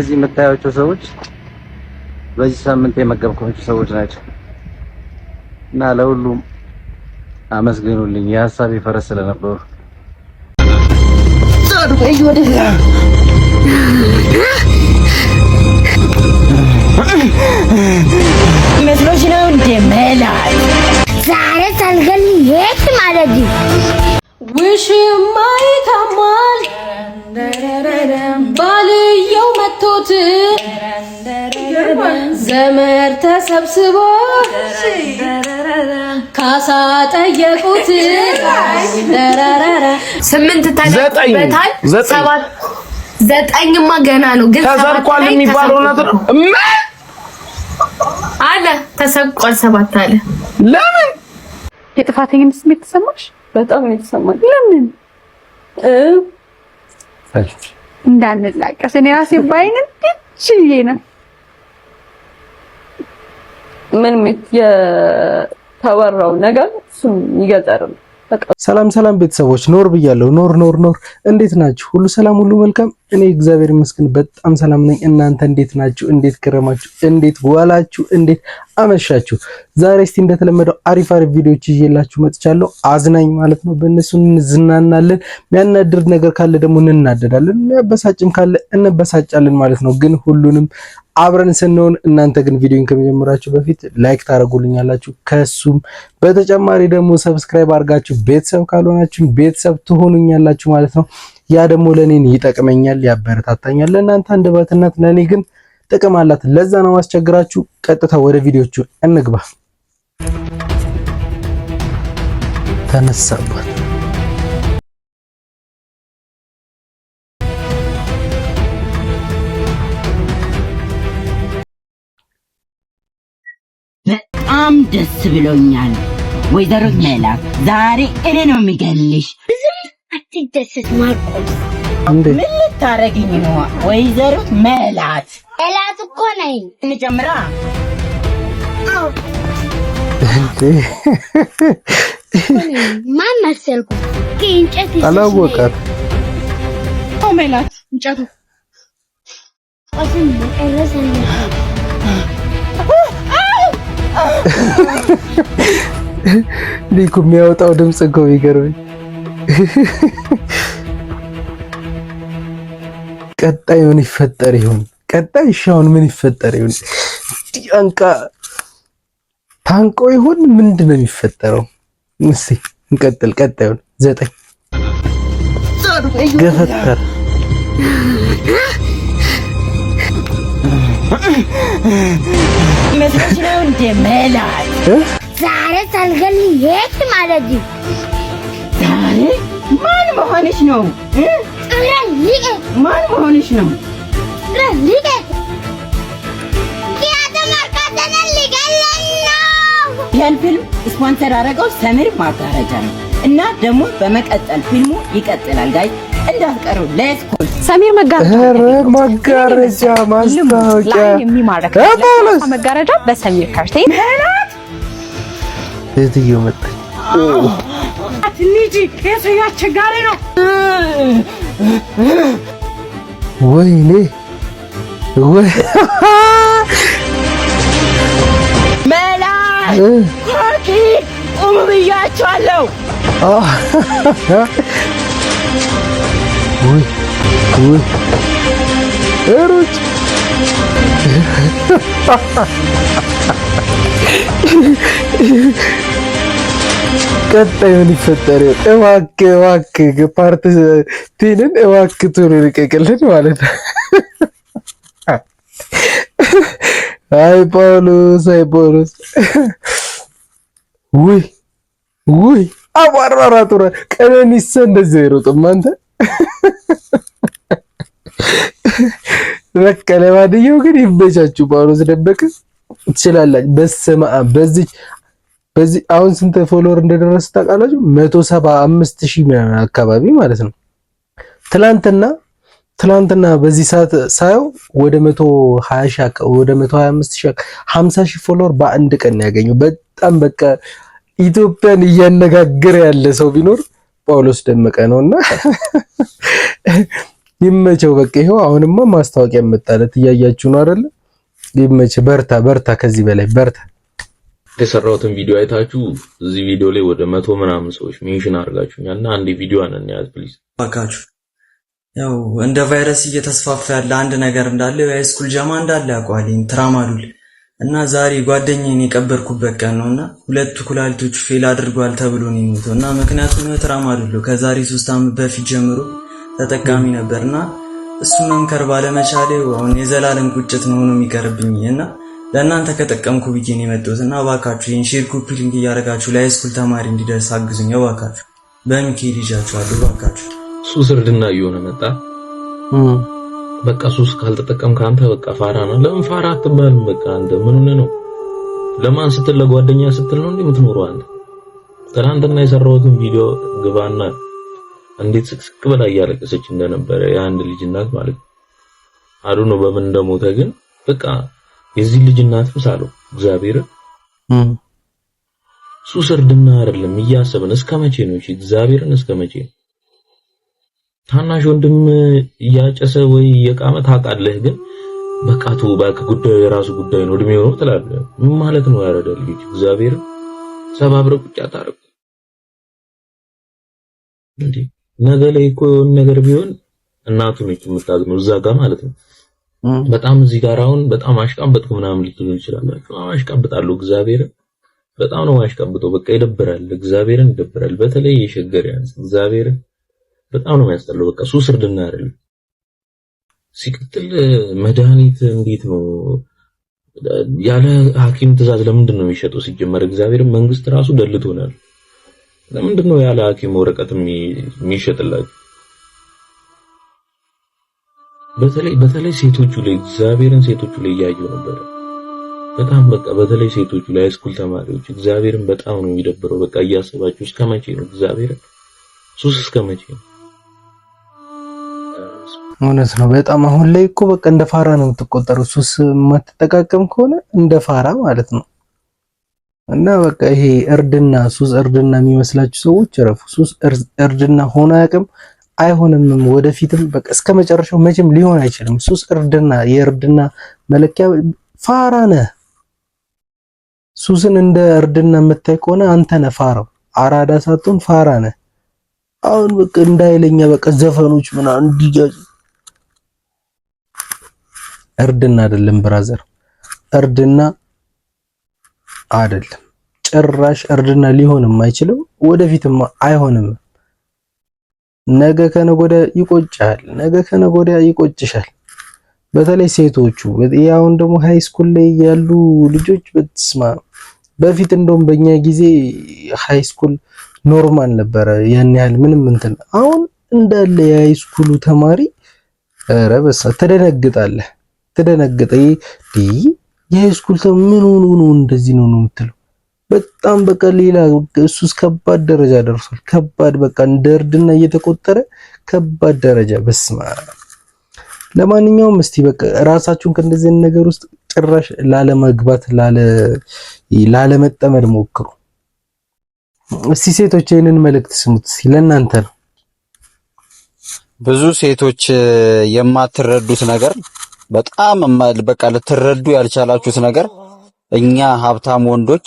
እነዚህ የምታዩቸው ሰዎች በዚህ ሳምንት የመገብኳቸው ሰዎች ናቸው እና ለሁሉም አመስግኑልኝ የሐሳብ ፈረስ ስለነበሩ። መስሎሽ ነው እንደ መላት ዛሬ ሳልገል የት ማለት ውሽማ ይታማል ባልየው መቶት ዘመር ተሰብስቦ ካሳ ጠየቁት። ስምንት ተደርጎበታል። ሰባት ዘጠኝማ ገና ነው ግን ተሰርቋል የሚባለው ነገር አለ ተሰብቋል። ሰባት አለ። ለምን የጥፋተኝነት ስሜት ተሰማሽ? በጣም ነው የተሰማኝ። ለምን እንዳንላቀስ እኔ ራሴ ባይነን እቺዬ ነው ምን የተወራው ነገር እሱም ይገጠርም። ሰላም ሰላም ቤተሰቦች ኖር ብያለሁ። ኖር እንዴት ናችሁ? ሁሉ ሰላም ሁሉ መልካም። እኔ እግዚአብሔር ይመስገን በጣም ሰላም ነኝ። እናንተ እንዴት ናችሁ? እንዴት ከረማችሁ? እንዴት ዋላችሁ? እንዴት አመሻችሁ? ዛሬ እስቲ እንደተለመደው አሪፍ ቪዲዮዎች ይዤላችሁ መጥቻለሁ። አዝናኝ ማለት ነው። በእነሱ እንዝናናለን። የሚያናድር ነገር ካለ ደግሞ እንናደዳለን። የሚያበሳጭም ካለ እንበሳጫለን ማለት ነው። ግን ሁሉንም አብረን ስንሆን እናንተ ግን ቪዲዮን ከመጀመራችሁ በፊት ላይክ ታደርጉልኛላችሁ። ከሱም በተጨማሪ ደግሞ ሰብስክራይብ አድርጋችሁ ቤተሰብ ካልሆናችሁ ቤተሰብ ትሆኑኛላችሁ ማለት ነው። ያ ደግሞ ለኔ ይጠቅመኛል፣ ያበረታታኛል። ለእናንተ አንደበትነት ለኔ ግን ጥቅም አላት። ለዛ ነው ማስቸግራችሁ። ቀጥታ ወደ ቪዲዮቹ እንግባ። ተነሳባት በጣም ደስ ብሎኛል ወይዘሮ ሜላት፣ ዛሬ እኔ ነው የሚገልሽ። አትደሰት ማርቆስ። ምን ልታረጊኝ ነው ወይዘሮ ሜላት? ኤላት እኮ ነኝ። እንጀምራ። ማን መሰልኩ? ከእንጨት አላወቃት ሜላት እንጨቱ አሁን ኤረሰን ሊኩ የሚያወጣው ድምጽ እኮ ይገርመኝ። ቀጣይ ምን ይፈጠር ይሆን? ቀጣይ ሻውን ምን ይፈጠር ይሆን? አንቃ ታንቆ ይሆን? ምንድነው የሚፈጠረው? እስቲ እንቀጥል። ቀጣዩን 9 ገፈተር መስሎሽ ነው እንደ መላት ዛሬ ሳልገል የት ማለት ዛሬ ማን መሆንሽ ነው? ማን መሆንሽ ነው? ያን ፊልም ስፖንሰር አደረገው ሰሚር ማጋረጃ ነው እና ደግሞ በመቀጠል ፊልሙ ይቀጥላል። ጋይ እንዳትቀሩ። ለስኮል ሰሚር መጋረጃ ማስታወቂያ የሚማረክ መጋረጃ በሰሚር ካርቴ እዚሁ መጣች። አትኒጂ ከሰያ አስቸጋሪ ነው። ወይኔ መላት ኮኪ ቁም ብያቸዋለሁ። ውይ ሩጭ ቀጣይ ምን ይፈጠር? እባክህ ፓርት ቲንን እባክህ ቶሎ ልቀቅልን ማለት ነው። አይ ጳውሎስ ውይ አባራራቱራ ቀነኒሳ እንደዚህ አይሮጥም አንተ። በቃ ለማንኛውም ግን ይበጃችሁ። ጳውሎስ ደበቀ ትችላላችሁ። በስመ አብ በዚህ አሁን ስንት ፎሎወር እንደደረሰ ታውቃላችሁ? 175,000 ምናምን አካባቢ ማለት ነው። ትላንትና በዚህ ሰዓት ሳየው ወደ 120,000 ወደ 125,000 50,000 ፎሎወር በአንድ ቀን ያገኘው። በጣም በቃ ኢትዮጵያን እያነጋገረ ያለ ሰው ቢኖር ጳውሎስ ደመቀ ነውና ይመቸው በቃ ይሄው አሁንማ ማስታወቂያ መጣለት እያያችሁ ነው አይደል? ይመች በርታ በርታ ከዚህ በላይ በርታ። የሰራሁትን ቪዲዮ አይታችሁ እዚህ ቪዲዮ ላይ ወደ 100 ምናምን ሰዎች ሜንሽን አድርጋችሁኛልና አንዴ ቪዲዮዋን እንያዝ ፕሊዝ ባካችሁ። ያው እንደ ቫይረስ እየተስፋፋ ያለ አንድ ነገር እንዳለ የሃይስኩል ጀማ እንዳለ ያውቃልኝ ትራማዱል እና ዛሬ ጓደኛዬን የቀበርኩበት ቀን ነውና ሁለቱ ኩላሊቶቹ ፌል አድርጓል ተብሎ ነው የሞተው እና ምክንያቱም ትራማዱል ከዛሬ 3 ዓመት በፊት ጀምሮ ተጠቃሚ ነበርና እሱ መምከር ባለመቻሌ አሁን የዘላለም ቁጭት ነው የሚቀርብኝ እና ለእናንተ ከጠቀምኩ ብዬ ነው የመጣሁትና እባካችሁ ይሄን ሼር ኮፒ ሊንክ እያደረጋችሁ ለሃይስኩል ተማሪ እንዲደርስ አግዙኝ እባካችሁ። በሚካኤል ይዣችኋለሁ እባካችሁ። ሱስ እርድና እየሆነ መጣ። በቃ ሱስ ካልተጠቀምክ አንተ በቃ ፋራ ነው። ለምን ፋራ አትባልም? በቃ አንተ ምን ሆነህ ነው? ለማን ስትል ለጓደኛ ስትል ነው እንዴ የምትኖረው አንተ? ትናንትና የሰራሁትን ቪዲዮ ግባና እንዴት ስቅስቅ ብላ እያለቀሰች እንደነበረ የአንድ ልጅ እናት ማለት ነው። አዱ ነው በምን እንደሞተ ግን በቃ የዚህ ልጅ እናት ምሳለው እግዚአብሔር ሱስ እርድና አይደለም እያሰብን እስከ መቼ ነው? እሺ እግዚአብሔርን እስከ መቼ ነው? ታናሽ ወንድም እያጨሰ ወይ የቃመ ታውቃለህ፣ ግን በቃ ተው እባክህ ጉዳዩ የራሱ ጉዳይ ነው እድሜው ነው ትላለህ። ምን ማለት ነው? ያረዳል ልጅ እግዚአብሔር ሰባብረ ቁጭ አታርቁ እንዴ። ነገ ላይ እኮ ነገር ቢሆን እናቱ ነች የምታዝነው እዛ ጋር ማለት ነው። በጣም እዚህ ጋር አሁን በጣም አሽቃብጥኩ ምናምን ልትሉ ይችላላችሁ። አሽቃብጣለሁ እግዚአብሔር በጣም ነው አሽቃብጠው። በቃ ይደብራል፣ እግዚአብሔርን ይደብራል። በተለይ የሸገር ያንስ እግዚአብሔር በጣም ነው የሚያስጠላው። በቃ ሱስ እርድና አይደለም። ሲቀጥል መድኃኒት እንዴት ነው ያለ ሐኪም ትእዛዝ ለምንድን ነው የሚሸጠው? ሲጀመር እግዚአብሔር መንግስት ራሱ ደልቶናል። ለምንድን ነው ያለ ሐኪም ወረቀት የሚሸጥላችሁ? በተለይ ሴቶቹ ላይ እግዚአብሔርን ሴቶቹ ላይ እያየሁ ነበር። በጣም በቃ በተለይ ሴቶቹ ላይ ሃይስኩል ተማሪዎች እግዚአብሔርን በጣም ነው የሚደብረው። በቃ እያሰባችሁ እስከ መቼ ነው እግዚአብሔርን ሱስ እስከ መቼ ነው? እውነት ነው በጣም አሁን ላይ እኮ በቃ እንደ ፋራ ነው የምትቆጠረው። ሱስ የማትጠቃቀም ከሆነ እንደ ፋራ ማለት ነው። እና በቃ ይሄ እርድና ሱስ እርድና የሚመስላችሁ ሰዎች እረፉ። ሱስ እርድና ሆኖ አያውቅም፣ አይሆንም፣ ወደፊትም በቃ እስከ መጨረሻው መቼም ሊሆን አይችልም። ሱስ እርድና የእርድና መለኪያ ፋራ ነህ። ሱስን እንደ እርድና የምታይ ከሆነ አንተ ነህ ፋራው። አራዳ ሳትሆን ፋራ ነህ። አሁን በቃ እንዳይለኛ በቃ ዘፈኖች ምናምን እንዲያዝ እርድና አይደለም ብራዘር፣ እርድና አይደለም ጭራሽ። እርድና ሊሆንም አይችልም፣ ወደፊትም አይሆንም። ነገ ከነገ ወዲያ ይቆጫል፣ ነገ ከነገ ወዲያ ይቆጭሻል። በተለይ ሴቶቹ ያውን ደግሞ ሃይ ስኩል ላይ ያሉ ልጆች በትስማ በፊት እንደውም በእኛ ጊዜ ሃይ ስኩል ኖርማል ነበረ፣ ያን ያህል ምንም እንትን። አሁን እንዳለ የሃይ ስኩሉ ተማሪ ረበሳ ትደነግጣለህ። የሃይ ስኩል ምን ሆኖ ነው እንደዚህ ነው የምትለው? በጣም በቃ ሌላ እሱስ ከባድ ደረጃ ደርሷል። ከባድ በቃ እንደ እርድና እየተቆጠረ ከባድ ደረጃ በስማ። ለማንኛውም እስቲ በቃ ራሳችሁን ከእንደዚህ ነገር ውስጥ ጭራሽ ላለመግባት ላለመጠመድ ሞክሩ። እስቲ ሴቶች ይሄንን መልእክት ስሙት፣ ለእናንተ ነው። ብዙ ሴቶች የማትረዱት ነገር በጣም በቃ ልትረዱ ያልቻላችሁት ነገር እኛ ሀብታም ወንዶች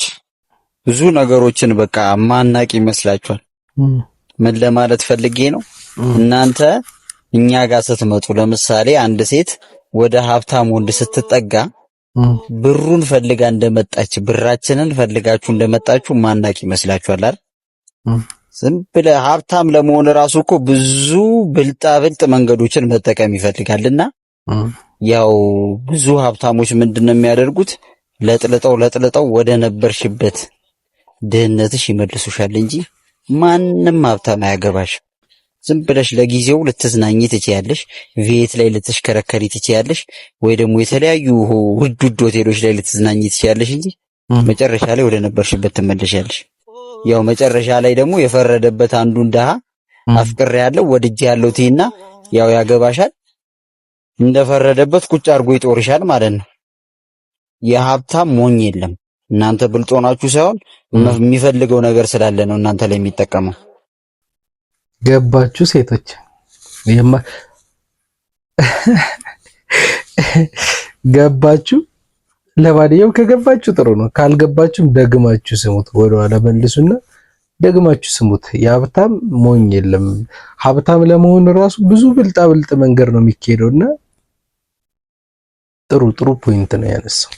ብዙ ነገሮችን በቃ ማናቅ ይመስላችኋል። ምን ለማለት ፈልጌ ነው? እናንተ እኛ ጋር ስትመጡ ለምሳሌ አንድ ሴት ወደ ሀብታም ወንድ ስትጠጋ ብሩን ፈልጋ እንደመጣች ብራችንን ፈልጋችሁ እንደመጣችሁ ማናቅ ይመስላችኋል አይደል? ዝም ብለህ ሀብታም ለመሆን ራሱ እኮ ብዙ ብልጣብልጥ መንገዶችን መጠቀም ይፈልጋልና ያው ብዙ ሀብታሞች ምንድነው የሚያደርጉት? ለጥልጠው ወደ ነበርሽበት ድህነትሽ ይመልሱሻል እንጂ ማንም ሀብታም አያገባሽ። ዝም ብለሽ ለጊዜው ልትዝናኝ ትችያለሽ፣ ቤት ላይ ልትሽከረከሪ ትችያለሽ፣ ወይ ደግሞ የተለያዩ ውድ ሆቴሎች ላይ ልትዝናኝ ትችያለሽ እንጂ መጨረሻ ላይ ወደ ነበርሽበት ትመለሻለሽ። ያው መጨረሻ ላይ ደግሞ የፈረደበት አንዱን ደሃ አፍቅሬ ያለው ወድጄ ያለው ትይና ያው ያገባሻል፣ እንደፈረደበት ቁጭ አድርጎ ይጦርሻል ማለት ነው። የሀብታም ሞኝ የለም። እናንተ ብልጥ ሆናችሁ ሳይሆን የሚፈልገው ነገር ስላለ ነው እናንተ ላይ የሚጠቀመው። ገባችሁ ሴቶች? ገባችሁ? ለማንኛውም ከገባችሁ ጥሩ ነው። ካልገባችሁም ደግማችሁ ስሙት። ወደኋላ መልሱና ደግማችሁ ስሙት። የሀብታም ሞኝ የለም። ሀብታም ለመሆን ራሱ ብዙ ብልጣብልጥ መንገድ ነው የሚካሄደውና ጥሩ ፖይንት ነው ያነሳው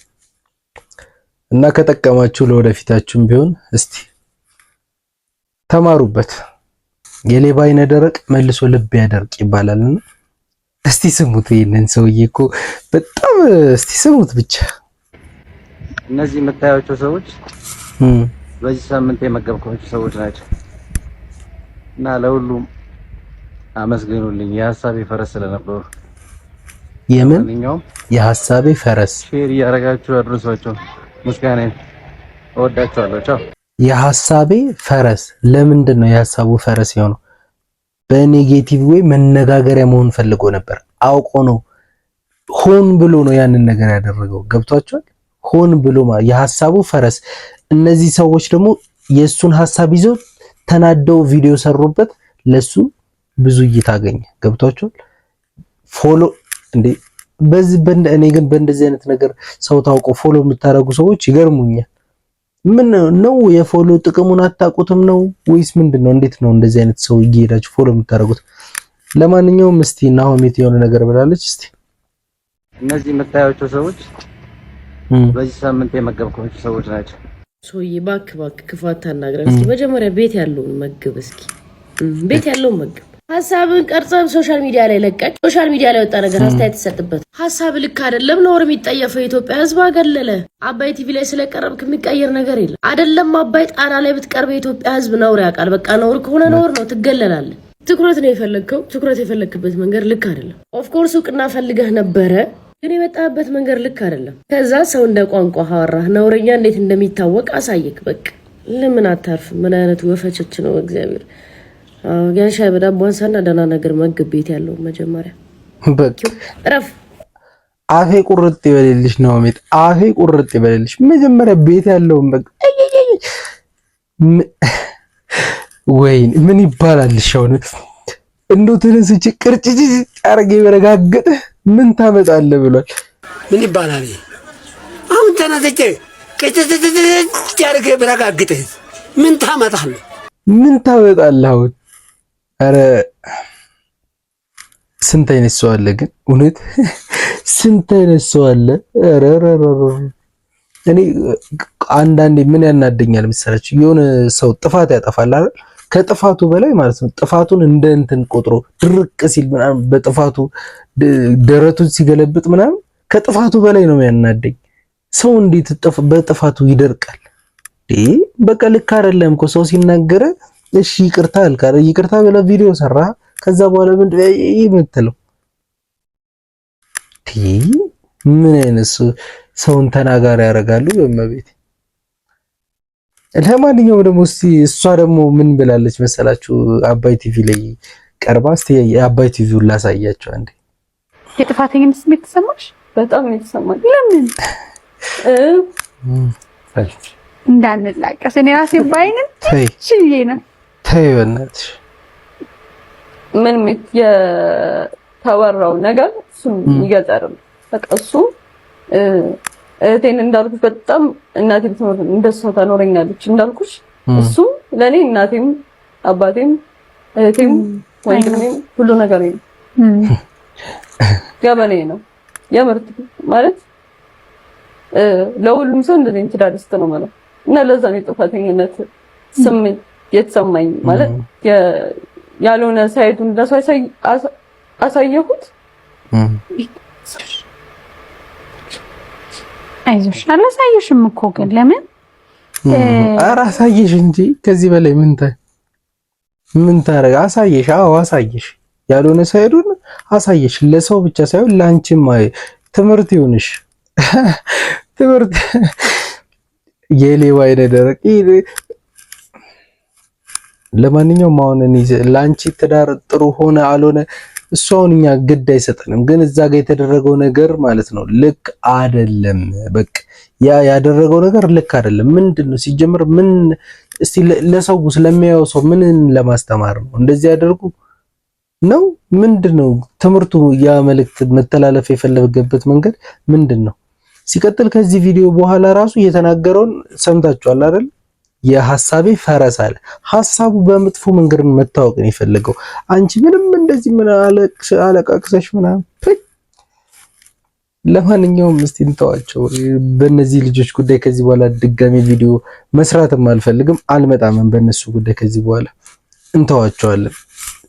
እና ከጠቀማችሁ ለወደፊታችሁም ቢሆን እስቲ ተማሩበት። የሌባ አይነ ደረቅ መልሶ ልብ ያደርቅ ይባላልና እስቲ ስሙት። ይሄንን ሰውዬ እኮ በጣም እስቲ ስሙት ብቻ። እነዚህ የምታዩቸው ሰዎች በዚህ ሳምንት የመገብኳቸው ሰዎች ናቸው እና ለሁሉም አመስግኑልኝ። የሐሳቤ ፈረስ ስለነበሩ የምን የሐሳቤ ፈረስ ሼር እያደረጋችሁ አድርሷቸው። ምስጋናዬን እወዳችኋለሁ። ቻው። የሐሳቤ ፈረስ ለምንድን ነው የሐሳቡ ፈረስ የሆነው? በኔጌቲቭ ወይ መነጋገሪያ መሆን ፈልጎ ነበር። አውቆ ነው፣ ሆን ብሎ ነው ያንን ነገር ያደረገው። ገብቷቸዋል? ሆን ብሎ የሐሳቡ ፈረስ። እነዚህ ሰዎች ደግሞ የሱን ሐሳብ ይዘው ተናደው ቪዲዮ ሰሩበት፣ ለሱ ብዙ እይታ አገኘ። ገብቷቸዋል? ፎሎ እንዴ በዚህ እኔ ግን በእንደዚህ አይነት ነገር ሰው ታውቆ ፎሎ የምታደርጉ ሰዎች ይገርሙኛል። ምን ነው የፎሎ ጥቅሙን አታውቁትም ነው ወይስ ምንድነው? እንዴት ነው እንደዚህ አይነት ሰው እየሄዳችሁ ፎሎ የምታደርጉት? ለማንኛውም እስቲ ናሆሚት የሆነ ነገር ብላለች። እስቲ እነዚህ የምታዩቸው ሰዎች በዚህ ሳምንት የመገብኳቸው ሰዎች ናቸው። ሶዬ ባክ ክፋት ታናግረን። እስቲ መጀመሪያ ቤት ያለውን መግብ፣ እስኪ ቤት ያለውን መግብ። ሀሳብን ቀርጸን ሶሻል ሚዲያ ላይ ለቀቅ። ሶሻል ሚዲያ ላይ ወጣ ነገር አስተያየት ተሰጥበት። ሀሳብ ልክ አይደለም፣ ነውር የሚጠየፈው የኢትዮጵያ ሕዝብ አገለለ። አባይ ቲቪ ላይ ስለቀረብክ የሚቀየር ነገር የለም። አይደለም አባይ ጣና ላይ ብትቀርብ የኢትዮጵያ ሕዝብ ነውር ያውቃል። በቃ ነውር ከሆነ ነውር ነው፣ ትገለላለህ። ትኩረት ነው የፈለግከው። ትኩረት የፈለግክበት መንገድ ልክ አይደለም። ኦፍ ኮርስ እውቅና ፈልገህ ነበረ፣ ግን የመጣበት መንገድ ልክ አይደለም። ከዛ ሰው እንደ ቋንቋ አወራህ። ነውረኛ እንዴት እንደሚታወቅ አሳየክ። በቃ ለምን አታርፍ? ምን አይነቱ ወፈቸች ነው እግዚአብሔር። ያን ሻይ በዳቦ አንሳና ደህና ነገር መግብ። ቤት ያለው መጀመሪያ በቃ ረፍ አፌ ቁርጥ ይበልልሽ ነው አሜት። አፌ ቁርጥ ይበልልሽ መጀመሪያ ቤት ያለው በቃ ወይ ምን ይባላል? ሻውን እንዶ ተነስቼ ቅርጭጭ አርጌ በረጋገጠ ምን ታመጣለህ ብሏል። ምን ይባላል? አሁን ተነስቼ ቅርጭጭ አርጌ በረጋገጠ ምን ታመጣለህ? ምን ታመጣለህ? አሁን አረ ስንት አይነት ሰው አለ ግን እውነት ስንት አይነት ሰው አለ። አረ እኔ አንዳንዴ ምን ያናደኛል መሰላችሁ? የሆነ ሰው ጥፋት ያጠፋል አይደል? ከጥፋቱ በላይ ማለት ነው ጥፋቱን እንደ እንትን ቆጥሮ ድርቅ ሲል ምናምን በጥፋቱ ደረቱን ሲገለብጥ ምናምን ከጥፋቱ በላይ ነው ያናደኝ። ሰው እንዴት በጥፋቱ ይደርቃል? በቃ ልክ አይደለም እኮ ሰው ሲናገረ እሺ ይቅርታ አልካረ ይቅርታ ብለህ ቪዲዮ ሰራ፣ ከዛ በኋላ ምንድን ነው የምትለው? ምን አይነት ሰውን ተናጋሪ ያደርጋሉ በመቤት። ለማንኛውም ደግሞ እስቲ እሷ ደግሞ ምን ብላለች መሰላችሁ? አባይ ቲቪ ላይ ቀርባ እስቲ የአባይ ቲቪውን ላሳያችሁ አንዴ። የጥፋተኝነት ስሜት ተሰማሽ? በጣም የተሰማኝ። ለምን እንዳንላቀስ እኔ ራሴ ባይነን ትችዬ ነው። ተይ በእናትሽ ምን የተወራው ነገር እሱም ይገጠርም በቃ እሱ እህቴን እንዳልኩሽ በጣም እናቴ ብትኖር እንደሷ ታኖረኛለች እንዳልኩሽ እሱ ለኔ እናቴም አባቴም እህቴም ወንድሜም ሁሉ ነገር ነው። ገበኔ ነው የምርት ማለት ለሁሉም ሰው እንደዚህ ትዳር ውስጥ ነው ማለት እና ለዛ ነው የጥፋተኝነት ስሜት የተሰማኝ ማለት ያልሆነ ሳይዱን ለሱ አሳየሁት። አይዞሽ አላሳየሽም እኮ ግን ለምን ኧረ አሳየሽ እንጂ ከዚህ በላይ ምን ታረጋ? አሳየሽ። አዎ አሳየሽ። ያልሆነ ሳይዱን አሳየሽ። ለሰው ብቻ ሳይሆን ላንቺም ትምህርት ይሁንሽ። ትምህርት የሌባ አይነ ደረቅ። ለማንኛውም አሁን እኔ ላንቺ ትዳር ጥሩ ሆነ አልሆነ እሷውን እኛ ግድ አይሰጠንም፣ ግን እዛ ጋር የተደረገው ነገር ማለት ነው ልክ አይደለም። በቃ ያደረገው ነገር ልክ አይደለም። ምንድነው ሲጀምር ምን እስቲ ለሰው ስለሚያየው ሰው ምን ለማስተማር ነው እንደዚህ ያደርጉ? ነው ምንድነው ትምህርቱ? ያ መልእክት መተላለፍ የፈለገበት መንገድ ምንድነው? ሲቀጥል ከዚህ ቪዲዮ በኋላ ራሱ የተናገረውን ሰምታችኋል አይደል? የሐሳቤ ፈረስ አለ። ሐሳቡ በመጥፎ መንገድ መታወቅ ነው የፈለገው። አንቺ ምንም እንደዚህ ምን አለቃቅሰሽ ምናምን። ለማንኛውም እስቲ እንተዋቸው በእነዚህ ልጆች ጉዳይ። ከዚህ በኋላ ድጋሚ ቪዲዮ መስራትም አልፈልግም፣ አልመጣም በእነሱ ጉዳይ ከዚህ በኋላ እንተዋቸዋለን።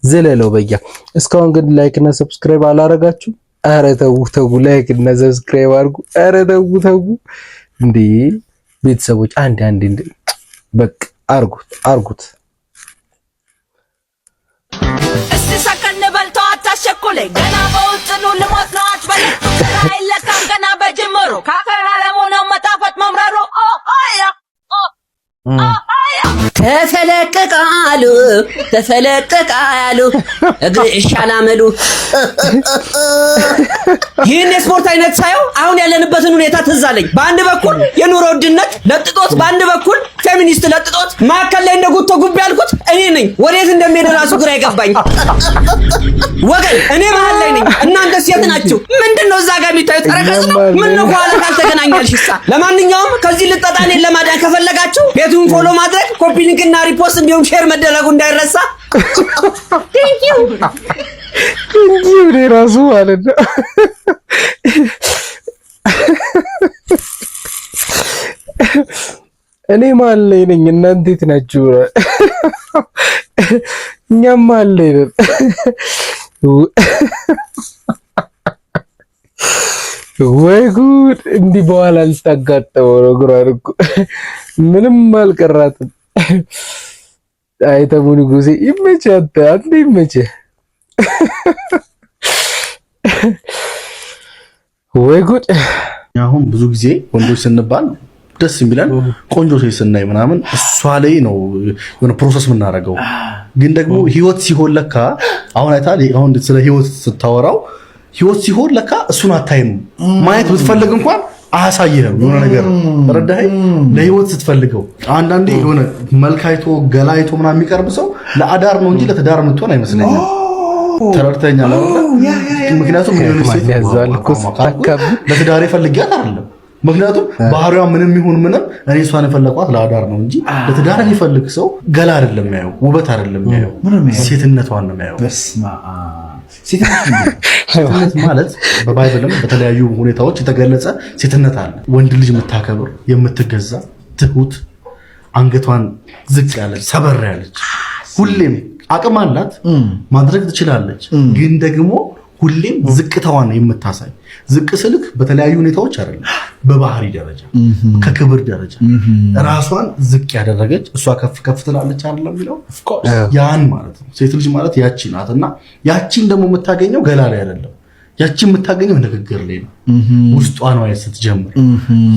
ዘለለው በያ። እስካሁን ግን ላይክ እና ሰብስክራይብ አላረጋችሁ? ኧረ ተው ላይክ እና ሰብስክራይብ አድርጉ። ኧረ ተው እንዴ ቤተሰቦች፣ አንድ በቃ አርጉት። እስቲ ሰከን በልተው አታሸኩለኝ፣ ገና በውጥኑ ልሞት ነው አትበለኝ። አይለካም ገና በጅምሩ ካፈር አለሙ ነው መጣፈጥ መምረሩ። ተፈለቀቃሉ እግር ይሻላመሉ። ይህን የስፖርት አይነት ሳየው አሁን ያለንበትን ሁኔታ ትዝ አለኝ። በአንድ በኩል የኑሮ ውድነት ለጥጦት፣ በአንድ በኩል ፌሚኒስት ለጥጦት፣ መካከል ላይ እንደ ጉቶ ጉብ ያልኩት እኔ ነኝ። ወዴት እንደሚሄድ ራሱ ግራ ይገባኝ። ወገን እኔ መሀል ላይ ነኝ፣ እናንተ ሴት ናችሁ። ምንድነው እዛ ጋር የሚታዩት? ተረከዝ ነው። ምን ነው ኋላ ካልተገናኛልሽሳ? ለማንኛውም ከዚህ ልጠጣኔ ለማዳን ከፈለጋችሁ ቤቱን ፎሎ ማድረግ፣ ኮፒ ሊንክ እና ሪፖስት እንዲሁም ሼር መደረጉ እንዳይረሳ። ቴንኪዩ ራሱ ማለት ነው። እኔ መሀል ላይ ነኝ፣ እናንተ የት ናችሁ? እኛም መሀል ላይ ነን። ወይ ጉድ! እንዲህ በኋላ ልታጋጠመው ነው። ጉራን እኮ ምንም አልቀራትም። አይተሙ ንጉሴ ይመችህ፣ አንተ ይመችህ። ወይ ጉድ! አሁን ብዙ ጊዜ ወንዶች ስንባል ደስ የሚለን ቆንጆ ሴት ስናይ ምናምን እሷ ላይ ነው የሆነ ፕሮሰስ የምናደርገው። ግን ደግሞ ህይወት ሲሆን ለካ አሁን አይታል። አሁን ስለ ህይወት ስታወራው ህይወት ሲሆን ለካ እሱን አታይም። ማየት ብትፈልግ እንኳን አያሳይህም የሆነ ነገር ተረዳኸኝ። ለህይወት ስትፈልገው አንዳንዴ የሆነ መልካይቶ ገላይቶ ምናምን የሚቀርብ ሰው ለአዳር ነው እንጂ ለትዳር የምትሆን አይመስለኝም። ተረድተኛል አይደል? ምክንያቱም የሆነ ሴት ያዛል እኮ ለትዳር ፈልጊያት አይደለም። ምክንያቱም ባህሪዋ ምንም ይሁን ምንም እኔ እሷን የፈለኳት ለአዳር ነው እንጂ ለትዳር የሚፈልግ ሰው ገላ አይደለም የሚያየው፣ ውበት አይደለም የሚያየው፣ ሴትነቷን ነው የሚያየው። ሴትነት ማለት በባይብልም በተለያዩ ሁኔታዎች የተገለጸ ሴትነት አለ። ወንድ ልጅ የምታከብር፣ የምትገዛ፣ ትሁት፣ አንገቷን ዝቅ ያለች፣ ሰበር ያለች፣ ሁሌም አቅም አላት፣ ማድረግ ትችላለች። ግን ደግሞ ሁሌም ዝቅታዋን የምታሳይ። ዝቅ ስልክ በተለያዩ ሁኔታዎች አይደለም፣ በባህሪ ደረጃ፣ ከክብር ደረጃ ራሷን ዝቅ ያደረገች እሷ ከፍ ከፍ ትላለች አይደለም የሚለው ያን ማለት ነው። ሴት ልጅ ማለት ያቺ ናትና ያቺን ደግሞ የምታገኘው ገላ ላይ አይደለም። ያቺን የምታገኘው ንግግር ላይ ነው። ውስጧን ማየት ስትጀምር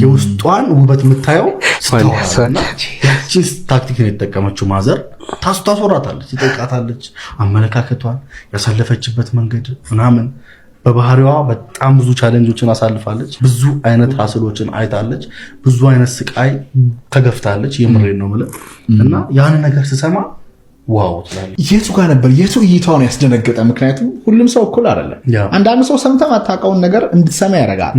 የውስጧን ውበት የምታየው ስታወራና ያቺን ታክቲክ ነው የተጠቀመችው። ማዘር ታስወራታለች፣ ትጠይቃታለች፣ አመለካከቷን፣ ያሳለፈችበት መንገድ ምናምን። በባህሪዋ በጣም ብዙ ቻሌንጆችን አሳልፋለች። ብዙ አይነት ሀስሎችን አይታለች። ብዙ አይነት ስቃይ ተገፍታለች። የምሬን ነው የምልህ እና ያን ነገር ስሰማ ዋው ትላለች። የቱ ጋር ነበር የቱ እይታውን ያስደነገጠ? ምክንያቱም ሁሉም ሰው እኩል አይደለም። አንዳንድ ሰው ሰምተህ ማታውቀውን ነገር እንድትሰማ ያደርጋል።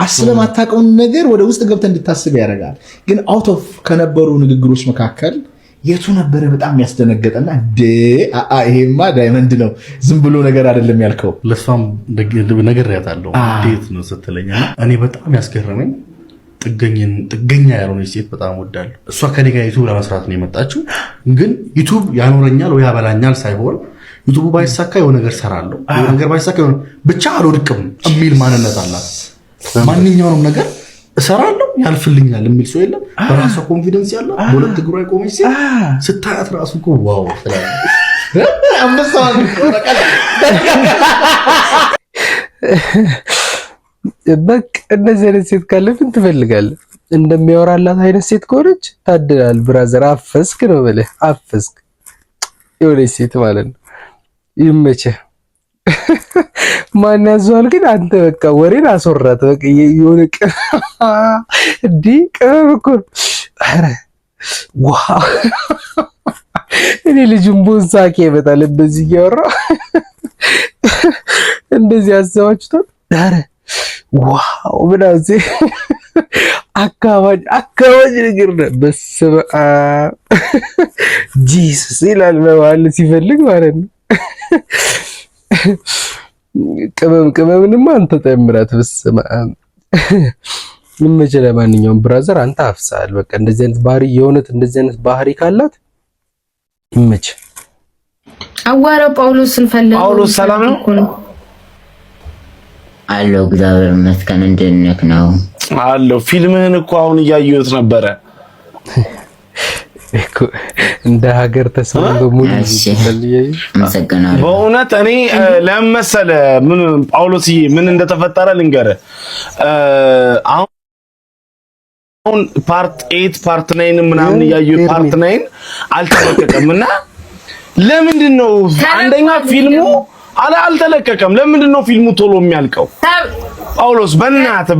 አስበህ ማታውቀውን ነገር ወደ ውስጥ ገብተህ እንድታስብ ያደርጋል። ግን አውት ኦፍ ከነበሩ ንግግሮች መካከል የቱ ነበረ በጣም ያስደነገጠና ይሄማ ዳይመንድ ነው ዝም ብሎ ነገር አይደለም ያልከው? ለሷም ነገር ያታለው እንዴት ነው ስትለኝና እኔ በጣም ያስገረመኝ ጥገኛ ያልሆነች ሴት በጣም ወዳለሁ። እሷ ከኔ ጋር ዩቲዩብ ለመስራት ነው የመጣችው። ግን ዩቲዩብ ያኖረኛል ወይ ያበላኛል ሳይሆን ዩቲዩብ ባይሳካ የሆነ ነገር ሰራለሁ፣ የሆነ ነገር ባይሳካ የሆነ ብቻ አልወድቅም የሚል ማንነት አላት። ማንኛውንም ነገር እሰራለሁ ያልፍልኛል የሚል ሰው የለም። በራሷ ኮንፊደንስ ያላት በሁለት እግሯ የቆመች ሴት ስታያት ራሱ እኮ ዋው ትላለች። አንበሳው በቃ እንደዚህ አይነት ሴት ካለ ምን ትፈልጋለህ? እንደሚያወራላት አይነት ሴት ከሆነች ታድላል ብራዘር። አፈስክ ነው በለ አፈስክ። የሆነች ሴት ማለት ነው። ይመችህ። ማን ያዘዋል ግን አንተ በቃ ወሬን አስወራት። በቃ የሆነ ቅመም እኮ ኧረ ዋው! እኔ ልጅም ቦንሳቄ ይመጣል በዚህ እያወራሁ እንደዚህ አሰባችሁታል? ዳረ ዋው ብላዚ አካባቢ ነገር ነው። በስመ አብ ጂሰስ ይላል ማለት ሲፈልግ ማለት ነው። ቅመምንማ አንተ ተምራት በስመ አብ ምንመጀ ለማንኛውም ብራዘር አንተ አፍሳል። በቃ እንደዚህ አይነት ባህሪ የሆነት እንደዚህ አይነት ባህሪ ካላት ይመች። አዋራ ጳውሎስን ፈልገው። ጳውሎስ ሰላም ነው አለው። እግዚአብሔር ይመስገን። እንደነክ ነው አለው። ፊልምህን እኮ አሁን እያየሁት ነበረ እኮ እንደ ሀገር ተስማምቶ ሙሉ አመሰግናለሁ። በእውነት እኔ ለመሰለ ምን ጳውሎስዬ ምን እንደተፈጠረ ልንገርህ። አሁን ፓርት 8 ፓርት 9 ምናምን እያየሁት ፓርት 9 አልተለቀቀምና ለምንድን ነው አንደኛ ፊልሙ አልተለቀቀም? ለምንድን ነው ፊልሙ ቶሎ የሚያልቀው? ጳውሎስ በእናትህ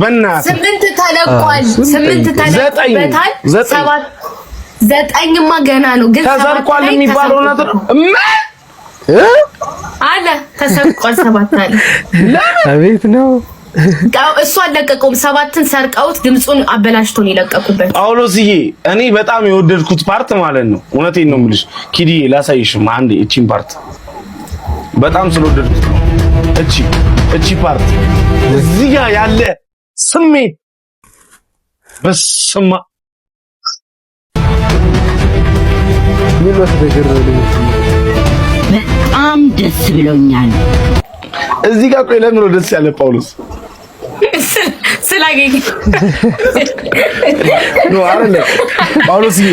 8 ተለቋል። 8 ተለቋል። 9ማ ገና ነው። ግን ተሰርቋል የሚባለው ነገር አለ ተሰርቋል። 7 አለ። አቤት ነው እሱ አለቀቀውም። 7ን ሰርቀውት ድምጹን አበላሽቶን ይለቀቁበት። ጳውሎስዬ እኔ በጣም የወደድኩት ፓርት ማለት ነው። እውነቴን ነው የምልሽ ኪዲዬ፣ ላሳይሽም አንዴ እቺን ፓርት በጣም ስለወደድኩት ነው። እቺ ፓርት እዚህ ጋር ያለ ስሜት በስማ በጣም ደስ ብሎኛል። እዚህ ጋር ቆይ፣ ለምን ነው ደስ ያለ ጳውሎስ? ስላገኘ ነው አይደል? ጳውሎስዬ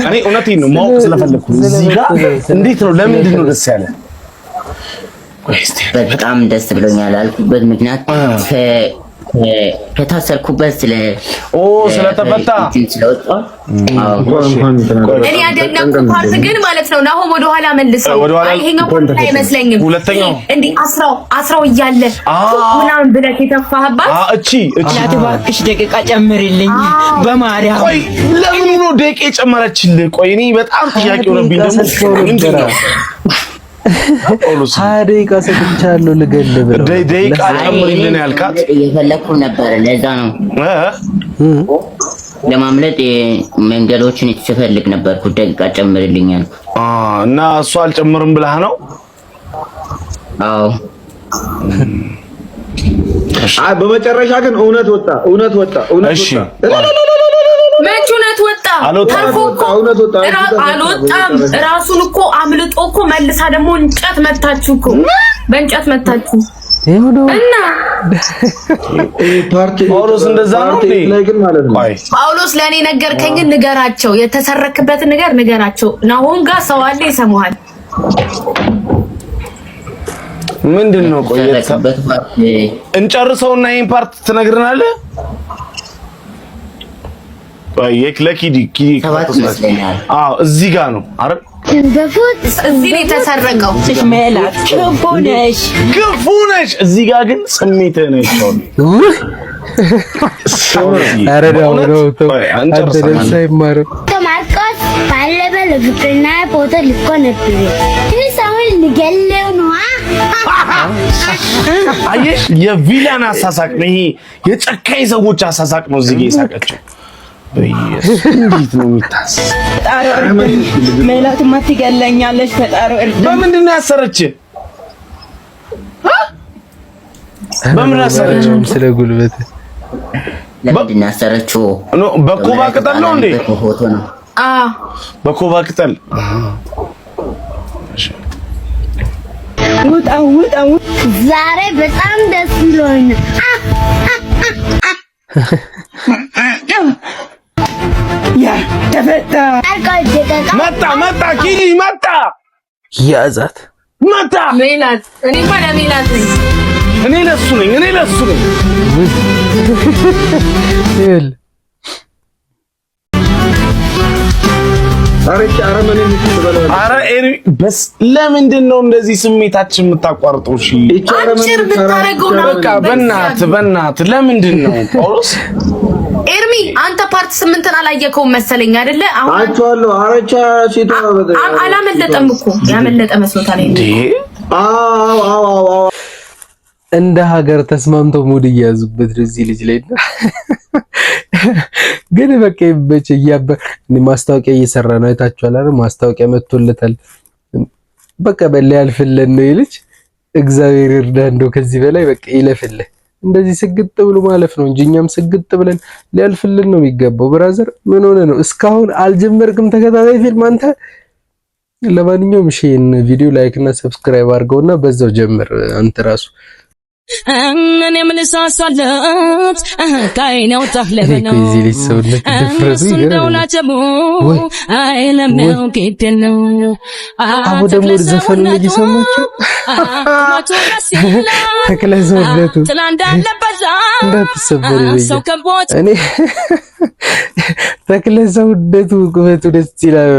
እኔ እውነቴን ነው ማወቅ ስለፈለኩ እዚህ ጋር እንዴት ነው ለምንድን ነው ደስ ያለ? በጣም ደስ ብሎኛል አልኩበት ምክንያት ከታሰርኩበት ስለተፈታ እኔ ያደነቅኩት ፓርት ግን ማለት ነው ናሆም ወደ ኋላ መልሰው ይሄኛው ፓርት ላይ አይመስለኝም። ሁለተኛው እንዴ አስራው እያለ ምናምን ብለህ የተፋህባት እቺ እባክሽ ደቂቃ ጨምሪልኝ በማርያም። ቆይ ለምን ነው ደቂቃ ጨመረችልህ? ቆይ እኔ በጣም ጥያቄ ሆነብኝ። ደግሞ ምንድን ነው ጳውሎስ ደቂቃ ሰጥቻለሁ ልገልብ ነው። ደቂቃ ጨምሪልን ያልካት እየፈለኩ ነበር። ለዛ ነው ለማምለጥ መንገዶችን እየፈለክ ነበር። ደቂቃ ጨምሪልኝ ያልኩት እና እሱ አልጨምርም ብለህ ነው? አዎ። በመጨረሻ ግን እውነት ወጣ። እሺ መች እውነት ወጣ? አልወጣም። ራሱን እኮ አምልጦ እኮ መልሳ ደግሞ እንጨት መታችሁ እኮ በእንጨት መታችሁ እና ጳውሎስ እንደዛ ነው እንዴ? ጳውሎስ ለኔ ነገርከኝ። ንገራቸው፣ የተሰረክበትን ነገር ንገራቸው። ናሆም ጋር ሰው አለ ይሰማሃል። ምንድነው? ቆይ እንጨርሰውና ይሄን ፓርት ትነግረናለህ? ለኪዲ እዚህ ጋር ነው አይደል? እዚህ ነው የተሰረቀው። ሜላት ክፉ ነሽ። እዚህ ጋር ግን ስሜትህ ነው ይቻላል። ማርቆስ ባለበለ ግብርና ቦታ ልኮ ነበር። ሰውን ልገለው ነው። አየሽ፣ የቪላን አሳሳቅ ነው ይሄ። የጨካኝ ሰዎች አሳሳቅ ነው እዚህ ጋር የሳቀችው። እንዴት ነው የሚታሰስ? ሜላት ማትገለኛለሽ። ፈጣሪ በምንድን ነው ያሰረች? በምን ያሰረች? ስለ ጉልበት ለምንድን ነው ያሰረችው? በኮባ ቅጠል ነው እንዴ? በኮባ ቅጠል ውጣ። ዛሬ በጣም ደስ ብሎኛል። ያ ተፈታ። መጣ ኪዲ መጣ። ያዛት መጣ ሜላት። እኔ ማለ ሜላት ነኝ። እኔ ለሱ ነኝ። ይል አረ ኤሪ በስ ለምንድን ነው እንደዚህ ስሜታችን የምታቋርጠው? እሺ አጭር ብታረገው ነው። በቃ በእናትህ ለምንድን ነው ጳውሎስ? ኤርሚ አንተ ፓርት 8ን አላየከውም መሰለኝ አይደለ? አሁን አላመለጠም እኮ ያመለጠ መስሎታል እንዴ? እንደ ሀገር ተስማምተው ሙድ እያዙበት እዚህ ልጅ ላይ ግን በቃ ይበጭ ማስታወቂያ እየሰራ ነው። አይታችኋል አይደል? ማስታወቂያ መጥቶለታል። በቃ ያልፍልን ነው ይልጅ እግዚአብሔር ይርዳህ። እንደው ከዚህ በላይ በቃ ይለፍልህ። እንደዚህ ስግጥ ብሎ ማለፍ ነው እንጂ እኛም ስግጥ ብለን ሊያልፍልን ነው የሚገባው። ብራዘር ምን ሆነ ነው? እስካሁን አልጀመርክም ተከታታይ ፊልም አንተ? ለማንኛውም ሼን ቪዲዮ ላይክ እና ሰብስክራይብ አድርገውና በዛው ጀምር አንተ ራሱ እኔ ምን ሳሳለት ካይነው ተህለበነው እሱ እንደውላጀሙ አይለምነው ጌደነው አቡ ደግሞ ዘፈኑ እየሰማችሁ ተክለ ሰውነቱ እንዳትሰበሩ እኔ ተክለ ሰውነቱ ቁመቱ ደስ ይላል።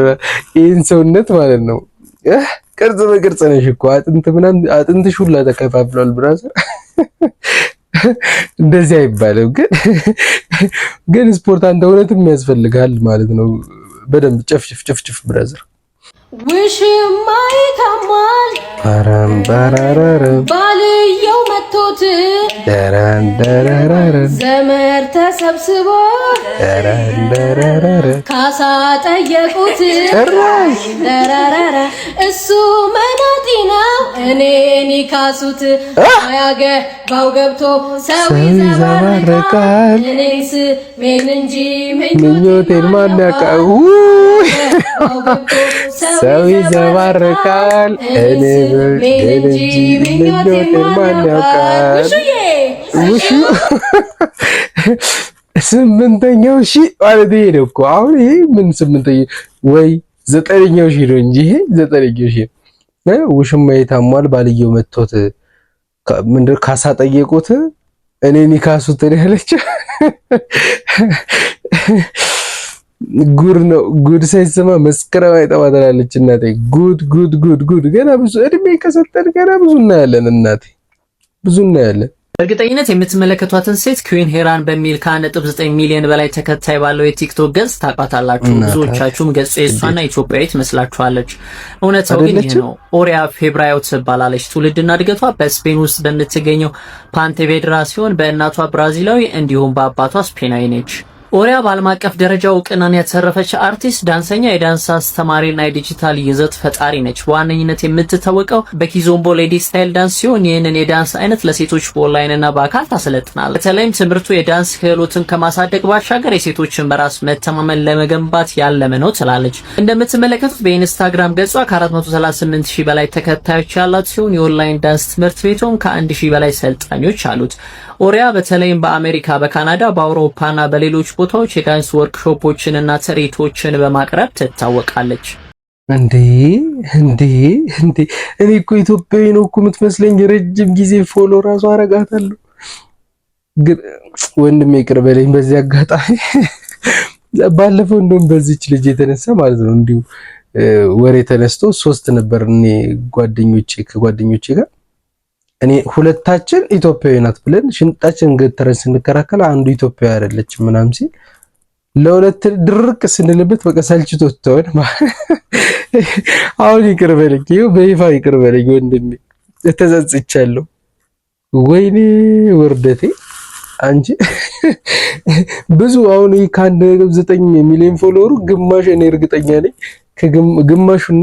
ይህን ሰውነት ማለት ነው ቅርጽ በቅርጽ ነሽ እኮ አጥንትሽ ሁላ ተከፋፍሏል ብራዘር። እንደዚህ አይባልም ግን ስፖርት አንተ እውነትም ያስፈልጋል ማለት ነው። በደንብ ጨፍጭፍ ብራዘር። ውሽማ ይታማል ባራራራራ ባልየው መቶት ደራራራራ ዘመር ተሰብስቦ ደራራራራ ካሳ ጠየቁት ደራራራ እሱ መናጢ ነው እኔን ይካሱት ያገባው ገብቶ ሰው ይዘባርቃል እኔስ ምን እንጂ ምኞቴን ማን ያውቃል ሰው ይዘባርቃል እኔ እንጂ ምኞቴን ማን ያውቃል። ውሹ ስምንተኛው ሺህ ማለት ይሄ ነው እኮ አሁን ይሄ ምን ስምንተኛው ወይ ዘጠነኛው ሺህ ነው እንጂ ይሄ ዘጠነኛው ሺህ ውሽማ የታሟል ባልየው መጥቶት ምንድን ካሳ ጠየቁት እኔን ይካሱት ያለችው ጉድ ነው። ጉድ ሳይሰማ መስከረም አይጠባ ትላለች እናቴ። ጉድ ገና ብዙ እድሜ ከሰጠን ገና ብዙ እናያለን እናቴ፣ ብዙ እናያለን። በእርግጠኝነት የምትመለከቷትን ሴት ኩዊን ሄራን በሚል ከ1.9 ሚሊዮን በላይ ተከታይ ባለው የቲክቶክ ገጽ ታውቃታላችሁ። ብዙዎቻችሁም ገጹ የሷና ኢትዮጵያዊት መስላችኋለች። እውነታው ግን ይህ ነው። ኦሪያ ፌብራዮ ትባላለች። ትውልድና እድገቷ በስፔን ውስጥ በምትገኘው ፓንቴቬድራ ሲሆን በእናቷ ብራዚላዊ እንዲሁም በአባቷ ስፔናዊ ነች። ኦሪያ በዓለም አቀፍ ደረጃ እውቅናን ያተረፈች አርቲስት፣ ዳንሰኛ፣ የዳንስ አስተማሪና የዲጂታል ይዘት ፈጣሪ ነች። በዋነኝነት የምትታወቀው በኪዞምቦ ሌዲ ስታይል ዳንስ ሲሆን ይህንን የዳንስ አይነት ለሴቶች በኦንላይንና በአካል ታሰለጥናለች። በተለይም ትምህርቱ የዳንስ ክህሎትን ከማሳደግ ባሻገር የሴቶችን በራስ መተማመን ለመገንባት ያለመ ነው ትላለች። እንደምትመለከቱት በኢንስታግራም ገጿ ከ438,000 በላይ ተከታዮች ያላት ሲሆን የኦንላይን ዳንስ ትምህርት ቤቱም ከ1,000 በላይ ሰልጣኞች አሉት። ኦሪያ በተለይም በአሜሪካ፣ በካናዳ፣ በአውሮፓና በሌሎች ቦታዎች የዳንስ ወርክሾፖችን እና ትርኢቶችን በማቅረብ ትታወቃለች። እንዴ እኔ እኮ ኢትዮጵያዊ ነው እኮ የምትመስለኝ። ረጅም ጊዜ ፎሎ ራሱ አረጋታለሁ። ግን ወንድሜ ይቅር በለኝ በዚህ አጋጣሚ። ባለፈው እንደውም በዚች ልጅ የተነሳ ማለት ነው እንዲሁ ወሬ ተነስቶ 3 ነበር እኔ ከጓደኞቼ ጋር እኔ ሁለታችን ኢትዮጵያዊ ናት ብለን ሽንጣችን ገተረን ስንከራከል አንዱ ኢትዮጵያዊ አይደለችም ምናምን ሲል ለሁለት ድርቅ ስንልበት በቃ ሰልችቶት ተወን። አሁን ይቅር በለኝ፣ ይኸው በይፋ ይቅር በለኝ ወንድሜ፣ ተጸጽቻለሁ። ወይኔ ውርደቴ አንቺ ብዙ አሁን ከ1.9 ሚሊዮን ፎሎወሩ ግማሽ እኔ እርግጠኛ ነኝ ከግማሹና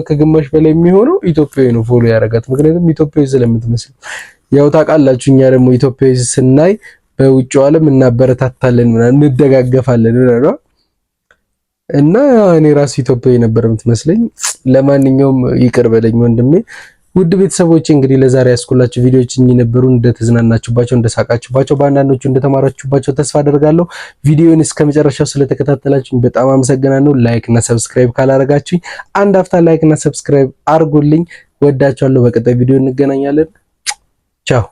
ከግማሽ በላይ የሚሆነው ኢትዮጵያዊ ነው ፎሎ ያደረጋት። ምክንያቱም ኢትዮጵያዊ ስለምትመስል ያው ታውቃላችሁ፣ እኛ ደግሞ ኢትዮጵያዊ ስናይ በውጭው ዓለም እናበረታታለን ምናምን እንደጋገፋለን ነው እና እኔ ራሱ ኢትዮጵያዊ ነበር የምትመስለኝ። ለማንኛውም ይቅር በለኝ ወንድሜ። ውድ ቤተሰቦቼ እንግዲህ ለዛሬ ያስኩላችሁ ቪዲዮዎች እኚህ ነበሩ። እንደተዝናናችሁባቸው፣ እንደሳቃችሁባቸው፣ በአንዳንዶቹ እንደተማራችሁባቸው ተስፋ አደርጋለሁ። ቪዲዮውን እስከመጨረሻው ስለተከታተላችሁኝ በጣም አመሰግናለሁ። ላይክ እና ሰብስክራይብ ካላረጋችሁኝ አንድ አፍታ ላይክ እና ሰብስክራይብ አርጉልኝ። ወዳችኋለሁ። በቀጣይ ቪዲዮ እንገናኛለን። ቻው